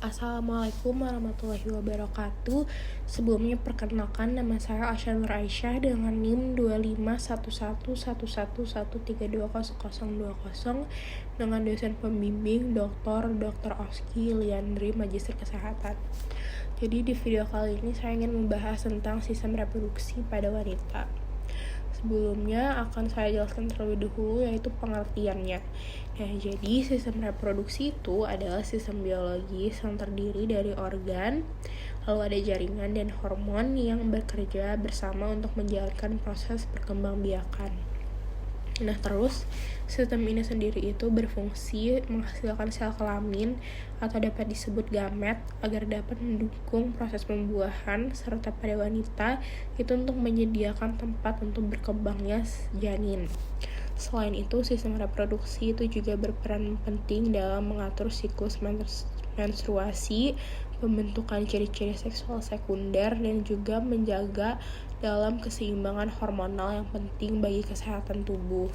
Assalamualaikum warahmatullahi wabarakatuh. Sebelumnya perkenalkan, nama saya Asya Nur Aisyah dengan NIM 25111113200020 dengan dosen pembimbing Dr. Oski Liandri, Magister Kesehatan. Jadi di video kali ini saya ingin membahas tentang sistem reproduksi pada wanita. Sebelumnya akan saya jelaskan terlebih dahulu yaitu pengertiannya. Nah, jadi sistem reproduksi itu adalah sistem biologis yang terdiri dari organ, lalu ada jaringan dan hormon yang bekerja bersama untuk menjalankan proses perkembangbiakan. Nah, terus sistem ini sendiri itu berfungsi menghasilkan sel kelamin atau dapat disebut gamet agar dapat mendukung proses pembuahan, serta pada wanita itu untuk menyediakan tempat untuk berkembangnya janin. Selain itu, sistem reproduksi itu juga berperan penting dalam mengatur siklus menstruasi, pembentukan ciri-ciri seksual sekunder, dan juga menjaga dalam keseimbangan hormonal yang penting bagi kesehatan tubuh.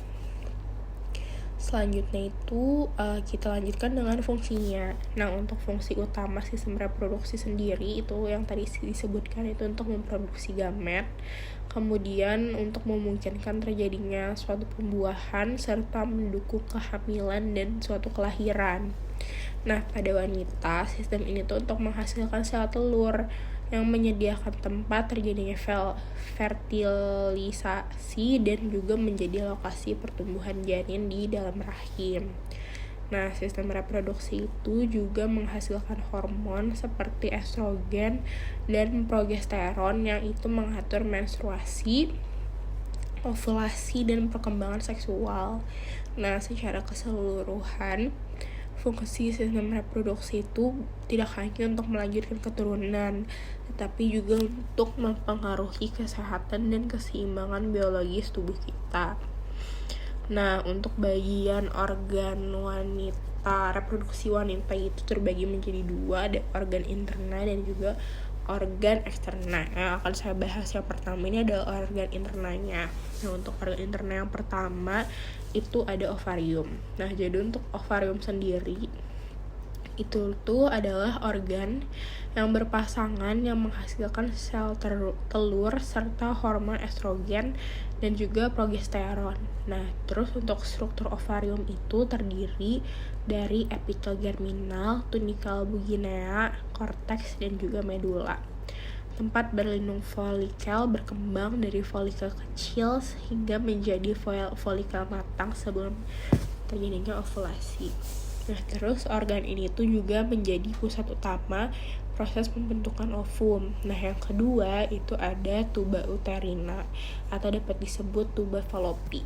Selanjutnya itu kita lanjutkan dengan fungsinya. Nah, untuk fungsi utama sistem reproduksi sendiri itu yang tadi disebutkan itu untuk memproduksi gamet, kemudian untuk memungkinkan terjadinya suatu pembuahan serta mendukung kehamilan dan suatu kelahiran. Nah, pada wanita sistem ini tuh untuk menghasilkan sel telur yang menyediakan tempat terjadinya fertilisasi dan juga menjadi lokasi pertumbuhan janin di dalam rahim. Nah, sistem reproduksi itu juga menghasilkan hormon seperti estrogen dan progesteron yang itu mengatur menstruasi, ovulasi, dan perkembangan seksual. Nah, secara keseluruhan fungsi sistem reproduksi itu tidak hanya untuk melanjutkan keturunan, tetapi juga untuk mempengaruhi kesehatan dan keseimbangan biologis tubuh kita. Nah, untuk bagian organ wanita, reproduksi wanita itu terbagi menjadi dua, ada organ interna dan juga organ eksterna. Yang akan saya bahas yang pertama ini adalah organ internanya. Nah, untuk organ interna yang pertama itu ada ovarium. Nah, jadi untuk ovarium sendiri itu tuh adalah organ yang berpasangan yang menghasilkan sel telur serta hormon estrogen dan juga progesteron. Nah, terus untuk struktur ovarium itu terdiri dari epitel germinal, tunickel buginea, korteks, dan juga medula. Tempat berlindung folikel berkembang dari folikel kecil hingga menjadi folikel matang sebelum terjadinya ovulasi. Nah, terus organ ini tuh juga menjadi pusat utama proses pembentukan ovum. Nah, yang kedua itu ada tuba uterina atau dapat disebut tuba fallopi.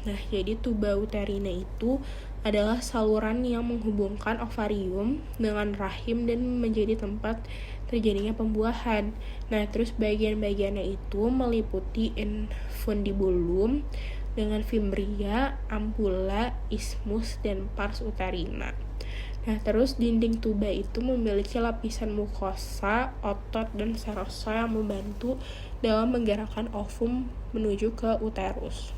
Nah, jadi tuba uterina itu adalah saluran yang menghubungkan ovarium dengan rahim dan menjadi tempat terjadinya pembuahan. Nah, terus bagian-bagiannya itu meliputi infundibulum dengan fimbria, ampula, isthmus, dan pars uterina. Nah, terus dinding tuba itu memiliki lapisan mukosa, otot, dan serosa yang membantu dalam menggerakkan ovum menuju ke uterus.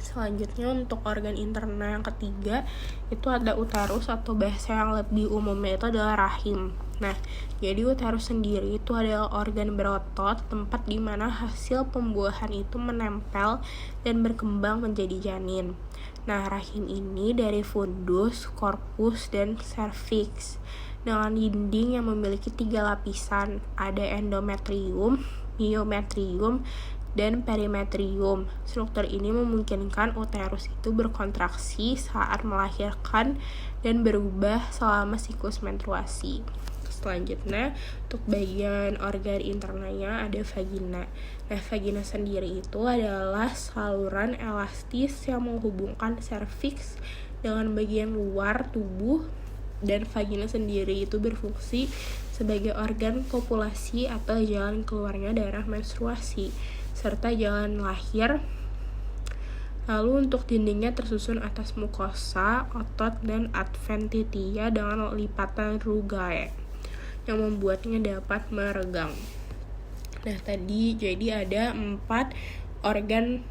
Selanjutnya untuk organ interna yang ketiga itu ada uterus atau bahasa yang lebih umumnya itu adalah rahim. Nah, jadi uterus sendiri itu adalah organ berotot, tempat di mana hasil pembuahan itu menempel dan berkembang menjadi janin. Nah, rahim ini dari fundus, korpus, dan cervix dengan dinding yang memiliki 3 lapisan. Ada endometrium, myometrium, dan perimetrium. Struktur ini memungkinkan uterus itu berkontraksi saat melahirkan dan berubah selama siklus menstruasi. Selanjutnya, untuk bagian organ internanya ada vagina. Nah, vagina sendiri itu adalah saluran elastis yang menghubungkan serviks dengan bagian luar tubuh, dan vagina sendiri itu berfungsi sebagai organ kopulasi atau jalan keluarnya darah menstruasi serta jalan lahir. Lalu untuk dindingnya tersusun atas mukosa, otot, dan adventitia dengan lipatan rugae yang membuatnya dapat meregang. Nah, tadi jadi ada 4 organ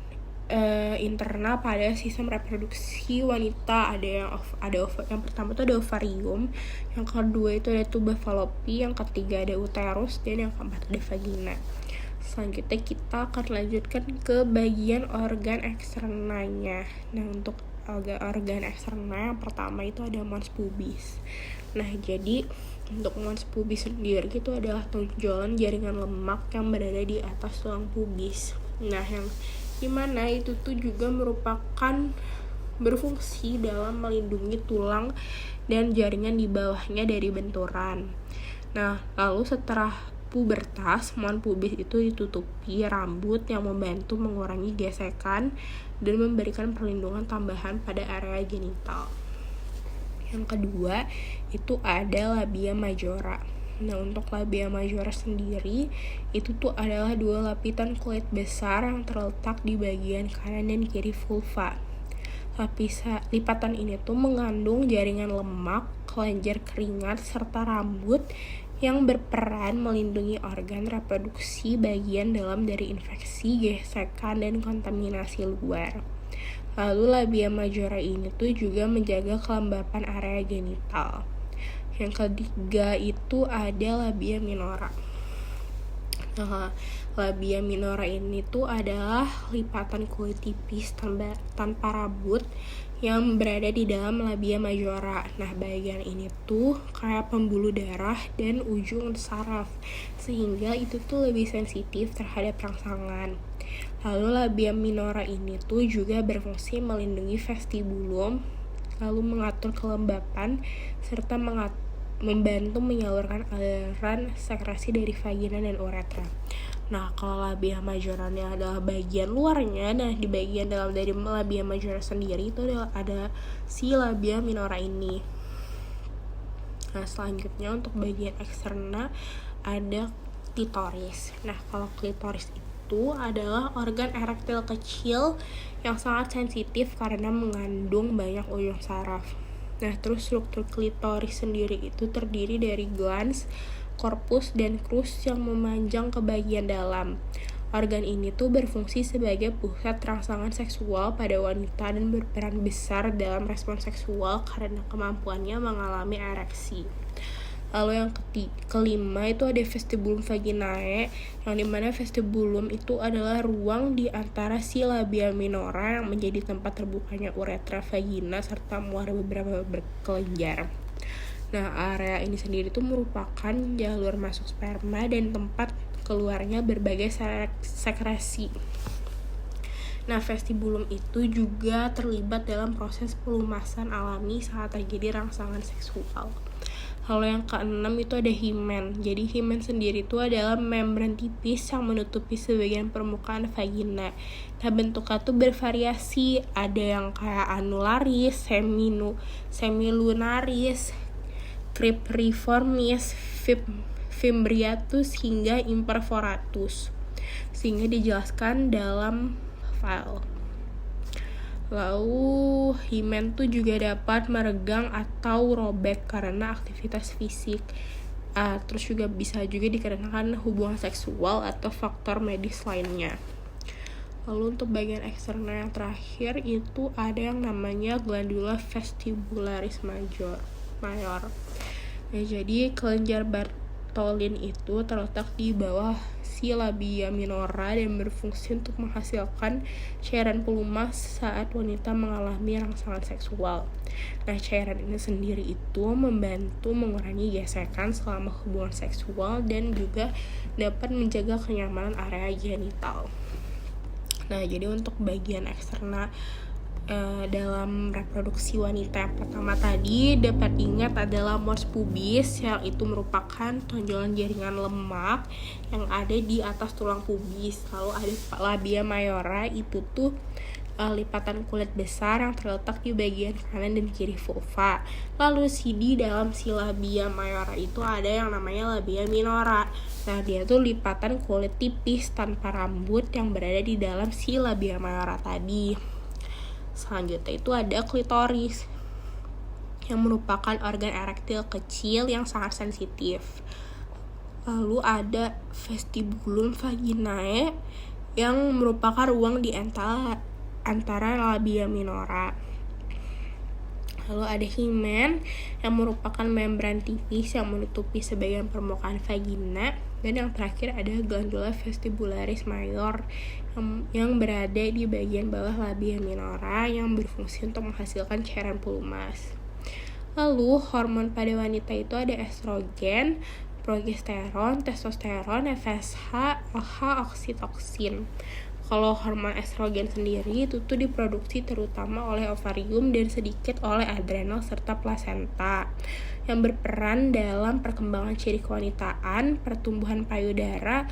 internal pada sistem reproduksi wanita. Yang pertama itu ada ovarium, yang kedua itu ada tuba fallopi, yang ketiga ada uterus, dan yang keempat ada vagina. Selanjutnya kita akan lanjutkan ke bagian organ eksternanya. Nah, untuk organ eksternal yang pertama itu ada mons pubis. Nah, jadi untuk mons pubis sendiri itu adalah tonjolan jaringan lemak yang berada di atas tulang pubis. Nah, yang dimana itu tuh juga merupakan berfungsi dalam melindungi tulang dan jaringan di bawahnya dari benturan. Nah, lalu setelah pubertas, mons pubis itu ditutupi rambut yang membantu mengurangi gesekan dan memberikan perlindungan tambahan pada area genital. Yang kedua itu ada labia majora. Nah, untuk labia majora sendiri itu tuh adalah dua lapisan kulit besar yang terletak di bagian kanan dan kiri vulva. Lipatan ini tuh mengandung jaringan lemak, kelenjar keringat, serta rambut yang berperan melindungi organ reproduksi bagian dalam dari infeksi, gesekan, dan kontaminasi luar. Lalu labia majora ini tuh juga menjaga kelembapan area genital. Yang ketiga itu ada labia minora. Nah, labia minora ini tuh adalah lipatan kulit tipis tanpa rambut yang berada di dalam labia majora. Nah, bagian ini tuh kayak pembuluh darah dan ujung saraf, sehingga itu tuh lebih sensitif terhadap rangsangan. Lalu labia minora ini tuh juga berfungsi melindungi vestibulum, lalu mengatur kelembapan, serta membantu menyalurkan aliran sekresi dari vagina dan uretra. Nah, kalau labia majoranya adalah bagian luarnya, nah di bagian dalam dari labia majora sendiri itu ada si labia minora ini. Nah, selanjutnya untuk bagian eksterna ada klitoris. Nah, kalau klitoris itu adalah organ erektil kecil yang sangat sensitif karena mengandung banyak ujung saraf. Nah, terus struktur klitoris sendiri itu terdiri dari glans, korpus, dan krus yang memanjang ke bagian dalam. Organ ini tuh berfungsi sebagai pusat rangsangan seksual pada wanita dan berperan besar dalam respon seksual karena kemampuannya mengalami ereksi. Lalu yang kelima itu ada vestibulum vaginae, yang dimana vestibulum itu adalah ruang di antara si labia minora yang menjadi tempat terbukanya uretra vagina serta muara beberapa kelenjar. Nah, area ini sendiri itu merupakan jalur masuk sperma dan tempat keluarnya berbagai sekresi. Nah, vestibulum itu juga terlibat dalam proses pelumasan alami saat terjadi rangsangan seksual. Lalu yang keenam itu ada himen. Jadi himen sendiri itu adalah membran tipis yang menutupi sebagian permukaan vagina. Nah, bentuknya tuh bervariasi. Ada yang kayak anularis, semilunaris, cribriformis, fimbriatus, hingga imperforatus. Sehingga dijelaskan dalam file. Lalu himen tuh juga dapat meregang atau robek karena aktivitas fisik. Terus juga bisa juga dikarenakan hubungan seksual atau faktor medis lainnya. Lalu untuk bagian eksternal yang terakhir itu ada yang namanya glandula vestibularis mayor. Nah, jadi kelenjar Bartholin itu terletak di bawah si labia minora dan berfungsi untuk menghasilkan cairan pelumas saat wanita mengalami rangsangan seksual. Nah, cairan ini sendiri itu membantu mengurangi gesekan selama hubungan seksual dan juga dapat menjaga kenyamanan area genital. Nah, jadi untuk bagian eksternal dalam reproduksi wanita yang pertama tadi dapat ingat adalah mons pubis, yang itu merupakan tonjolan jaringan lemak yang ada di atas tulang pubis. Lalu ada labia mayora, itu tuh lipatan kulit besar yang terletak di bagian kanan dan kiri vulva. Lalu di dalam si labia mayora itu ada yang namanya labia minora. Nah, dia tuh lipatan kulit tipis tanpa rambut yang berada di dalam si labia mayora tadi. Selanjutnya itu ada klitoris, yang merupakan organ erektil kecil yang sangat sensitif. Lalu ada vestibulum vaginae, yang merupakan ruang di antara antara labia minora. Lalu ada himen yang merupakan membran tipis yang menutupi sebagian permukaan vagina. Dan yang terakhir ada glandula vestibularis major yang berada di bagian bawah labia minora yang berfungsi untuk menghasilkan cairan pelumas. Lalu hormon pada wanita itu ada estrogen, progesteron, testosteron, FSH, LH, oksitoksin. Kalau hormon estrogen sendiri itu tuh diproduksi terutama oleh ovarium dan sedikit oleh adrenal serta plasenta yang berperan dalam perkembangan ciri kewanitaan, pertumbuhan payudara,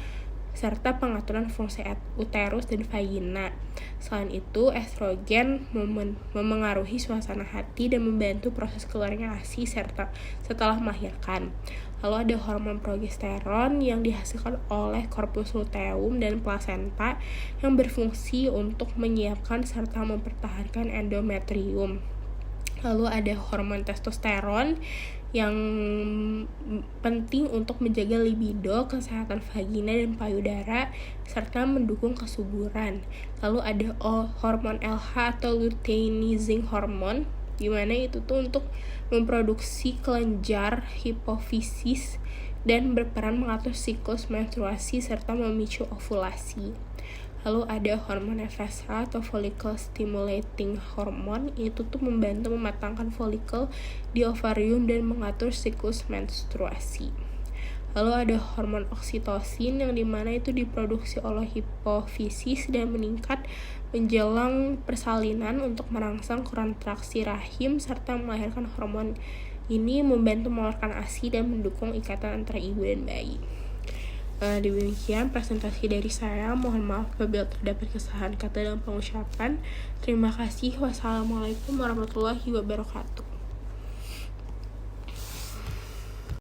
serta pengaturan fungsi uterus dan vagina. Selain itu, estrogen memengaruhi suasana hati dan membantu proses keluarnya ASI setelah melahirkan. Lalu ada hormon progesteron yang dihasilkan oleh corpus luteum dan plasenta yang berfungsi untuk menyiapkan serta mempertahankan endometrium. Lalu ada hormon testosteron yang penting untuk menjaga libido, kesehatan vagina dan payudara, serta mendukung kesuburan. Lalu ada hormon LH atau luteinizing hormone, di mana itu tuh untuk memproduksi kelenjar hipofisis dan berperan mengatur siklus menstruasi serta memicu ovulasi. Lalu ada hormon FSH atau follicle stimulating hormone, itu tuh membantu mematangkan folikel di ovarium dan mengatur siklus menstruasi. Lalu ada hormon oksitosin yang dimana itu diproduksi oleh hipofisis dan meningkat menjelang persalinan untuk merangsang kontraksi rahim serta melahirkan. Hormon ini membantu mengeluarkan ASI dan mendukung ikatan antara ibu dan bayi. Demikian presentasi dari saya. Mohon maaf apabila terdapat kesalahan kata dalam pengucapan. Terima kasih. Wassalamualaikum warahmatullahi wabarakatuh.